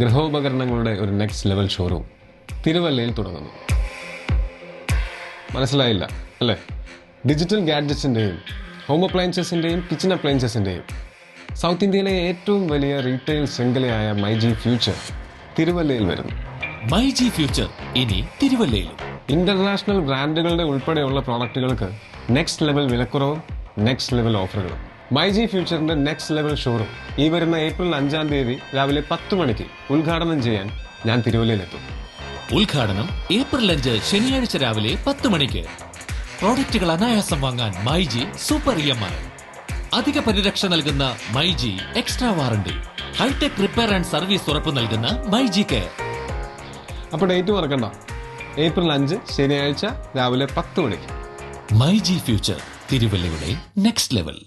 ഗൃഹോപകരണങ്ങളുടെ ഒരു next level showroom തിരുവല്ലയിൽ തുടങ്ങുന്നു. മനസ്സിലായില്ല അല്ലേ? ഡിജിറ്റൽ ഗാഡ്ജറ്റ്സിൻ്റെയും ഹോം അപ്ലയൻസസിൻ്റെയും കിച്ചൺ അപ്ലയൻസസിൻ്റെയും സൗത്ത് ഇന്ത്യയിലെ ഏറ്റവും വലിയ റീറ്റെയിൽ ശൃംഖലയായ മൈജി ഫ്യൂച്ചർ തിരുവല്ലയിൽ വരുന്നു. മൈജി ഫ്യൂച്ചർ ഇനി തിരുവല്ലയിലും. ഇന്റർനാഷണൽ ബ്രാൻഡുകളുടെ ഉൾപ്പെടെയുള്ള പ്രോഡക്റ്റുകൾക്ക് നെക്സ്റ്റ് ലെവൽ വിലക്കുറവും നെക്സ്റ്റ് ലെവൽ ഓഫറുകളും. മൈജി ഫ്യൂച്ചറിന്റെ നെക്സ്റ്റ് ലെവൽ ഷോറൂം ഈ വരുന്ന ഏപ്രിൽ 5-ാം തീയതി രാവിലെ 10 മണിക്ക് ഉദ്ഘാടനം ചെയ്യാൻ ഞാൻ തിരുവല്ലയിലെത്തും. ഉദ്ഘാടനം ഏപ്രിൽ 5 ശനിയാഴ്ച രാവിലെ 10 മണിക്ക്. പ്രോഡക്റ്റുകൾ അനായാസം വാങ്ങാൻ മൈജി സൂപ്പർ EMI, അധിക പരിരക്ഷ നൽകുന്ന myG extra warranty, hitech repair and service ഉറപ്പ് നൽകുന്ന മൈജി കെയർ. അപ്പോൾ ഡേറ്റ് മറക്കണ്ട, ഏപ്രിൽ 5 ശനിയാഴ്ച രാവിലെ 10 മണിക്ക്. മൈജി ഫ്യൂച്ചർ, തിരുവല്ലയുടെ നെക്സ്റ്റ് ലെവൽ.